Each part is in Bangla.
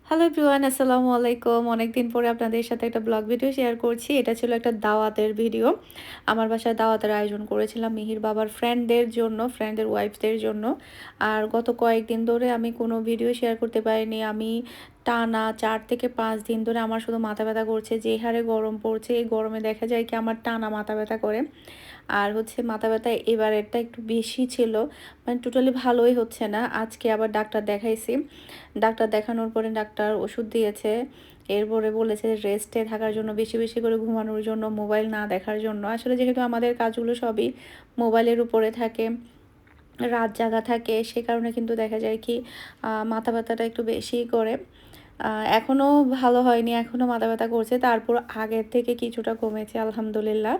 হ্যালো এভরিওয়ান, আসসালামু আলাইকুম। অনেকদিন পরে আপনাদের সাথে একটা ব্লগ ভিডিও শেয়ার করছি। এটা ছিল একটা দাওয়াতের ভিডিও। আমার বাসায় দাওয়াতের আয়োজন করেছিলাম মিহির বাবার ফ্রেন্ডদের জন্য, ফ্রেন্ডের ওয়াইফদের জন্য। আর গত কয়েকদিন ধরে আমি কোনো ভিডিও শেয়ার করতে পারিনি। আমি টানা ৪ থেকে ৫ দিন ধরে আমার শুধু মাথা ব্যথা করছে। যে হারে গরম পড়ছে, এই গরমে দেখা যায় কি আমার টানা মাথা ব্যথা করে। আর হচ্ছে মাথা ব্যথা এবারেরটা একটু বেশি ছিল, মানে টোটালি ভালোই হচ্ছে না। আজকে আবার ডাক্তার দেখাইছি। ডাক্তার দেখানোর পরে ডাক্তার ওষুধ দিয়েছে। এরপরে বলেছে রেস্টে থাকার জন্য, বেশি বেশি করে ঘুমানোর জন্য, মোবাইল না দেখার জন্য। আসলে যেহেতু আমাদের কাজগুলো সবই মোবাইলের উপরে থাকে, রাত জাগা থাকে, সে কারণে কিন্তু দেখা যায় কি মাথা ব্যথাটা একটু বেশিই করে। এখনও ভালো হয়নি, এখনও মাথা ব্যথা করছে। তারপর আগের থেকে কিছুটা কমেছে আলহামদুলিল্লাহ।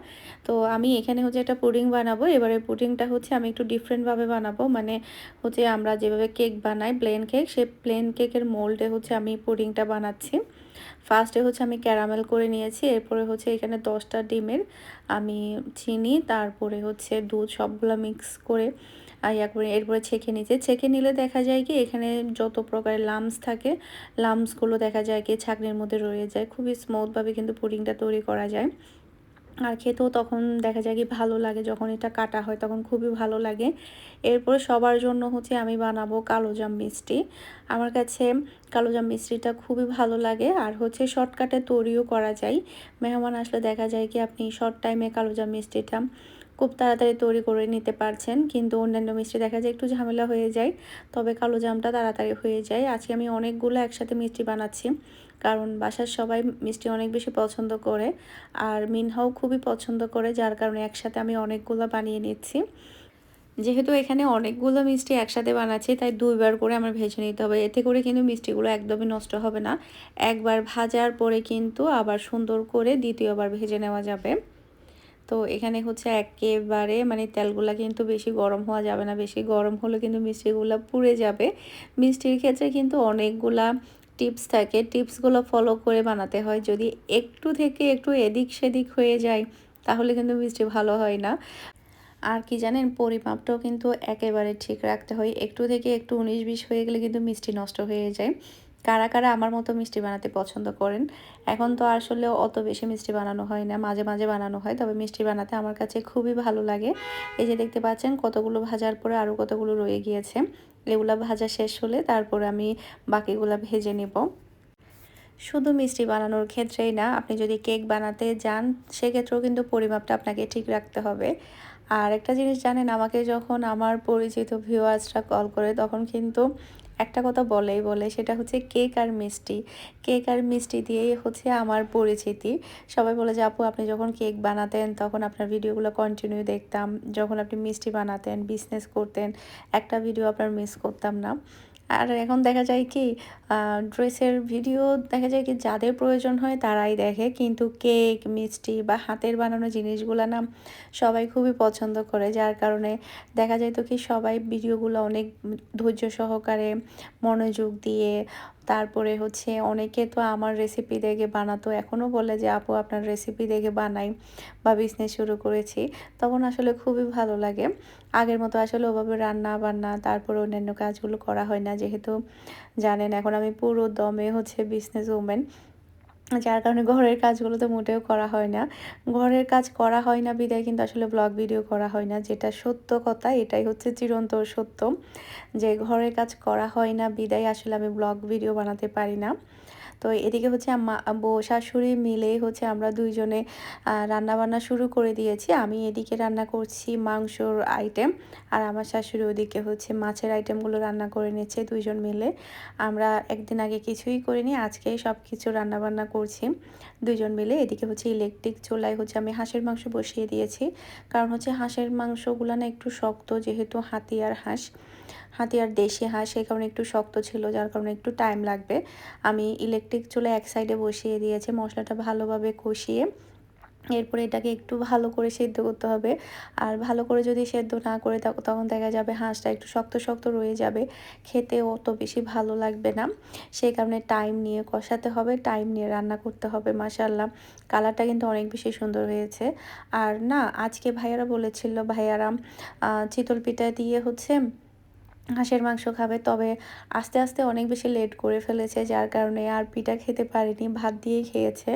তো আমি এখানে হচ্ছে একটা পুডিং বানাবো। এবারে পুডিংটা হচ্ছে আমি একটু ডিফারেন্টভাবে বানাবো। মানে হচ্ছে আমরা যেভাবে কেক বানাই, প্লেন কেক, সেই প্লেন কেকের মোল্ডে হচ্ছে আমি পুডিংটা বানাচ্ছি। ফার্স্টে হচ্ছে আমি ক্যারামেল করে নিয়েছি। এরপরে হচ্ছে এখানে 10টা ডিমের আমি চিনি, তারপরে হচ্ছে দুধ সবগুলা মিক্স করে ইয়া করে এরপরে ছেঁকে নিয়েছি। ছেঁকে নিলে দেখা যায় কি এখানে যত প্রকারের লাম্পস থাকে, লাম্পসগুলো দেখা যায় কি ছাঁকনির মধ্যে রয়ে যায়। খুবই স্মুথভাবে কিন্তু পুডিংটা তৈরি করা যায়। আর খেতেও তখন দেখা যায় কি ভালো লাগে, যখন এটা কাটা হয় তখন খুবই ভালো লাগে। এরপরে সবার জন্য হচ্ছে আমি বানাবো কালোজাম মিষ্টি। আমার কাছে কালোজাম মিষ্টিটা খুবই ভালো লাগে, আর হচ্ছে শর্টকাটে তৈরিও করা যায়। মেহমান আসলে দেখা যায় কি আপনি শর্ট টাইমে কালোজাম মিষ্টিটা খুব তাড়াতাড়ি তৈরি করে নিতে পারছেন, কিন্তু অন্যান্য মিষ্টি দেখা যায় একটু ঝামেলা হয়ে যায়। তবে কালোজামটা তাড়াতাড়ি হয়ে যায়। আজকে আমি অনেকগুলো একসাথে মিষ্টি বানাচ্ছি, কারণ বাসার সবাই মিষ্টি অনেক বেশি পছন্দ করে। আর মিনহাও খুবই পছন্দ করে, যার কারণে একসাথে আমি অনেকগুলো বানিয়ে নিচ্ছি। যেহেতু এখানে অনেকগুলো মিষ্টি একসাথে বানাচ্ছি, তাই ২ বার করে আমার ভেজে নিতে হবে। এতে করে কিন্তু মিষ্টিগুলো একদমই নষ্ট হবে না। একবার ভাজার পরে কিন্তু আবার সুন্দর করে দ্বিতীয়বার ভেজে নেওয়া যাবে। তো এখানে হচ্ছে একেবারে মানে তেলগুলা কিন্তু বেশি গরম হওয়া যাবে না। বেশি গরম হলে কিন্তু মিষ্টিগুলা পুড়ে যাবে। মিষ্টির ক্ষেত্রে কিন্তু অনেকগুলা টিপস থাকে। টিপসগুলো ফলো করে বানাতে হয়। যদি একটু থেকে একটু এদিক সেদিক হয়ে যায়, তাহলে কিন্তু মিষ্টি ভালো হয় না। আর কি জানেন, পরিমাপটাও কিন্তু একেবারে ঠিক রাখতে হয়। একটু থেকে একটু ১৯-২০ হয়ে গেলে কিন্তু মিষ্টি নষ্ট হয়ে যায়। কারা, কারা আমার মতো মিষ্টি বানাতে পছন্দ করেন? এখন তো আসলে অত বেশি মিষ্টি বানানো হয় না। মাঝে, মাঝে বানানো হয়। তবে মিষ্টি বানাতে আমার কাছে খুবই ভালো লাগে। এই যে দেখতে পাচ্ছেন কতগুলো ভাজার পরে আরও কতগুলো রয়ে গিয়েছে। এগুলা ভাজা শেষ হলে তারপরে আমি বাকিগুলা ভেজে নেব। শুধু মিষ্টি বানানোর ক্ষেত্রেই না, আপনি যদি কেক বানাতে যান সেক্ষেত্রেও কিন্তু পরিমাপটা আপনাকে ঠিক রাখতে হবে। আর একটা জিনিস জানেন, আমাকে যখন আমার পরিচিত ভিউয়ার্সরা কল করে তখন কিন্তু একটা কথা বলেই বলে, সেটা হচ্ছে কেক আর মিষ্টি। কেক আর মিষ্টি দিয়েই হচ্ছে আমার পরিচিতি। সবাই বলে যে আপু আপনি যখন কেক বানাতেন তখন আপনার ভিডিওগুলো কন্টিনিউ দেখতাম। যখন আপনি মিষ্টি বানাতেন, বিজনেস করতেন, একটা ভিডিও আপনার মিস করতাম না। আর এখন দেখা যায় কি ড্রেসের ভিডিও দেখা যায় কি যাদের প্রয়োজন হয় তারাই দেখে, কিন্তু কেক, মিষ্টি বা হাতের বানানো জিনিসগুলো না সবাই খুবই পছন্দ করে, যার কারণে দেখা যায় তো কি সবাই ভিডিওগুলো অনেক ধৈর্য সহকারে মনোযোগ দিয়ে, তারপরে হচ্ছে অনেকে তো আমার রেসিপি দেখে বানাতো, এখনও বলে যে আপু আপনার রেসিপি দেখে বানাই বা বিজনেস শুরু করেছি। তখন আসলে খুবই ভালো লাগে। আগের মতো আসলে ওভাবে রান্না বান্না তারপর অন্যান্য কাজগুলো করা হয় না, যেহেতু জানেন এখন আমি পুরো দমে হচ্ছে বিজনেস ওম্যান। যার কারণে ঘরের কাজগুলো তো মোটেও করা হয় না। ঘরের কাজ করা হয় না বিধায় কিন্তু আসলে ব্লগ ভিডিও করা হয় না। যেটা সত্য কথা, এটাই হচ্ছে চিরন্তর সত্য, যে ঘরের কাজ করা হয় না বিধায় আসলে আমি ব্লগ ভিডিও বানাতে পারি না। তো এদিকে হচ্ছে বউ শাশুড়ি মিলেই হচ্ছে আমরা ২ জনে রান্নাবান্না শুরু করে দিয়েছি। আমি এদিকে রান্না করছি মাংসর আইটেম, আর আমার শাশুড়ি ওদিকে হচ্ছে মাছের আইটেমগুলো রান্না করে নিচ্ছে ২ জন মিলে। আমরা একদিন আগে কিছুই করিনি, আজকেই সব কিছু রান্নাবান্না করছি ২ জন মিলে। এদিকে হচ্ছে ইলেকট্রিক চুলায় হচ্ছে আমি হাঁসের মাংস বসিয়ে দিয়েছি। কারণ হচ্ছে হাঁসের মাংসগুলো না একটু শক্ত, যেহেতু হাতিয়ার হাঁস, হাতিয়ার দেশি হাঁস, সেই কারণে একটু শক্ত ছিল, যার কারণে একটু টাইম লাগবে। আমি ইলেকট্রিক চুলায় এক সাইডে বসিয়ে দিয়েছি, মশলাটা ভালোভাবে কষিয়ে এরপরে এটাকে একটু ভালো করে সেদ্ধ করতে হবে। আর ভালো করে যদি সেদ্ধ না করে তখন দেখা যাবে হাঁসটা একটু শক্ত শক্ত রয়ে যাবে, খেতে অত বেশি ভালো লাগবে না। সেই কারণে টাইম নিয়ে কষাতে হবে, টাইম নিয়ে রান্না করতে হবে। মাশাআল্লাহ, কালারটা কিন্তু অনেক বেশি সুন্দর হয়েছে। আর না, আজকে ভাইয়ারা বলেছিল, ভাইয়ারা চিতল পিঠা দিয়ে হচ্ছে হাঁসের মাংস খাবে। তবে আস্তে, আস্তে অনেক বেশি লেট করে ফেলেছে, যার কারণে আর পিঠা খেতে পারেনি, ভাত দিয়েই খেয়েছে।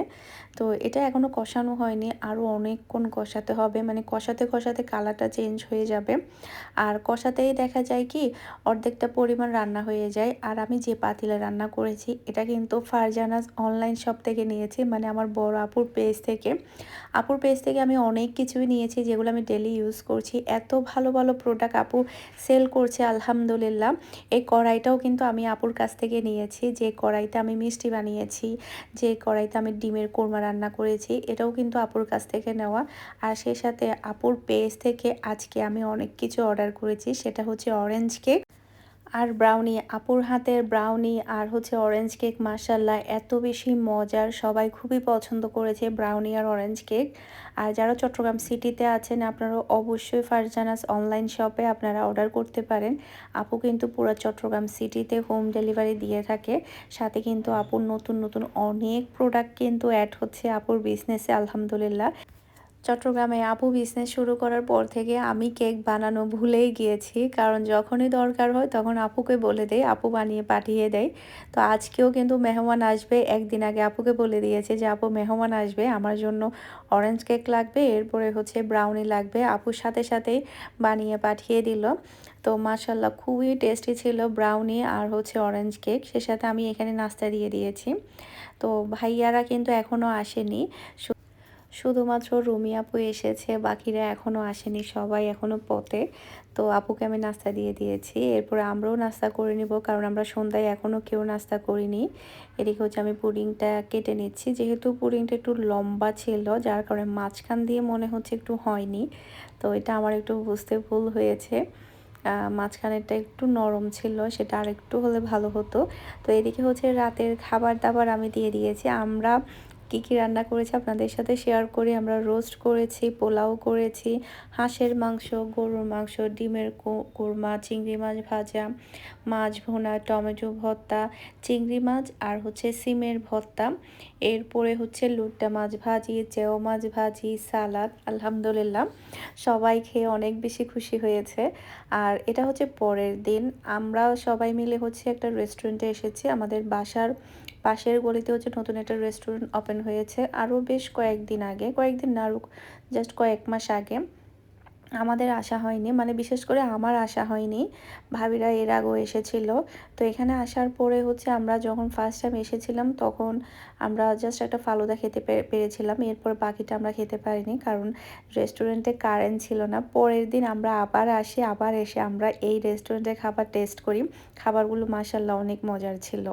তো এটা এখনও কষানো হয়নি, আরও অনেকক্ষণ কষাতে হবে, মানে কষাতে, কষাতে কালারটা চেঞ্জ হয়ে যাবে। আর কষাতেই দেখা যায় কি অর্ধেকটা পরিমাণ রান্না হয়ে যায়। আর আমি যে পাতিলে রান্না করেছি এটা কিন্তু ফারজানাস অনলাইন শপ থেকে নিয়েছি, মানে আমার বড় আপুর পেজ থেকে। আপুর পেজ থেকে আমি অনেক কিছুই নিয়েছি যেগুলো আমি ডেলি ইউজ করছি। এত ভালো ভালো প্রোডাক্ট আপু সেল করছে আলহামদুলিল্লাহ। এই কড়াইটাও কিন্তু আমি আপুর কাছ থেকে নিয়েছি, যে কড়াইতে আমি মিষ্টি বানিয়েছি, যে কড়াইতে আমি ডিমের কোরমা রান্না করেছি, এটাও কিন্তু আপুর কাছ থেকে নেওয়া। আর সেই সাথে আপুর পেজ থেকে আজকে আমি অনেক কিছু অর্ডার করেছি, সেটা হচ্ছে অরেঞ্জ কেক আর ব্রাউনি। আপুর হাতের ব্রাউনি আর হচ্ছে অরেঞ্জ কেক মাশাল্লাহ এত বেশি মজার, সবাই খুবই পছন্দ করেছে ব্রাউনি আর অরেঞ্জ কেক। আর যারা চট্টগ্রাম সিটিতে আছেন আপনারা অবশ্যই ফারজানাস অনলাইন শপে আপনারা অর্ডার করতে পারেন। আপু কিন্তু পুরো চট্টগ্রাম সিটিতে হোম ডেলিভারি দিয়ে থাকে। সাথে কিন্তু আপুর নতুন নতুন অনেক প্রোডাক্ট কিন্তু অ্যাড হচ্ছে আপুর বিজনেসে আলহামদুলিল্লাহ। চট্টগ্রামে আপু বিজনেস শুরু করার পর থেকে আমি কেক বানানো ভুলেই গিয়েছি, কারণ যখনই দরকার হয় তখন আপুকে বলে দেয়, আপু বানিয়ে পাঠিয়ে দেয়। তো আজকেও কিন্তু মেহমান আসবে, একদিন আগে আপুকে বলে দিয়েছে যে আপু মেহমান আসবে, আমার জন্য অরেঞ্জ কেক লাগবে, এরপরে হচ্ছে ব্রাউনি লাগবে। আপুর সাথে সাথেই বানিয়ে পাঠিয়ে দিল। তো মাশাল্লাহ খুবই টেস্টি ছিল ব্রাউনি আর হচ্ছে অরেঞ্জ কেক। সে সাথে আমি এখানে নাস্তা দিয়ে দিয়েছি। তো ভাইয়ারা কিন্তু এখনও আসেনি, শুধুমাত্র রুমি আপু এসেছে, বাকিরা এখনও আসেনি, সবাই এখনও পথে। তো আপুকে আমি নাস্তা দিয়ে দিয়েছি, এরপরে আমরাও নাস্তা করে নিব, কারণ আমরা সন্ধ্যায় এখনও কেউ নাস্তা করিনি। এদিকে হচ্ছে আমি পুডিংটা কেটে নিচ্ছি, যেহেতু পুডিংটা একটু লম্বা ছিল যার কারণে মাঝখান দিয়ে মনে হচ্ছে একটু হয়নি। তো এটা আমার একটু বুঝতে ভুল হয়েছে, মাঝখানেরটা একটু নরম ছিল, সেটা আর একটু হলে ভালো হতো। তো এদিকে হচ্ছে রাতের খাবার দাবার আমি দিয়ে দিয়েছি। আমরা কী কী রান্না করেছি আপনাদের সাথে শেয়ার করি। আমরা রোস্ট করেছি, পোলাও করেছি, হাঁসের মাংস, গরুর মাংস, ডিমের কোরমা, চিংড়ি মাছ ভাজা, মাছ ভুনা, টমেটো ভর্তা, চিংড়ি মাছ আর হচ্ছে সিমের ভর্তা, এরপরে হচ্ছে লুট্টা মাছ ভাজি, চেও মাছ ভাজি, সালাদ। আলহামদুলিল্লাহ সবাই খেয়ে অনেক বেশি খুশি হয়েছে। আর এটা হচ্ছে পরের দিন, আমরা সবাই মিলে হচ্ছে একটা রেস্টুরেন্টে এসেছি। আমাদের বাসার পাশের গলিতে হচ্ছে নতুন একটা রেস্টুরেন্ট ওপেন হয়েছে, আরও বেশ কয়েকদিন আগে, কয়েকদিন না আরও জাস্ট কয়েক মাস আগে। আমাদের আসা হয়নি, মানে বিশেষ করে আমার আসা হয়নি, ভাবিরা এর আগেও এসেছিল। তো এখানে আসার পরে হচ্ছে আমরা যখন ফার্স্ট টাইম এসেছিলাম তখন আমরা জাস্ট একটা ফালুদা খেতে পেরেছিলাম, এরপর বাকিটা আমরা খেতে পারিনি, কারণ রেস্টুরেন্টে কারেন্ট ছিল না। পরের দিন আমরা আবার আসি, আবার এসে আমরা এই রেস্টুরেন্টের খাবার টেস্ট করি। খাবারগুলো মাশাল্লাহ অনেক মজার ছিল।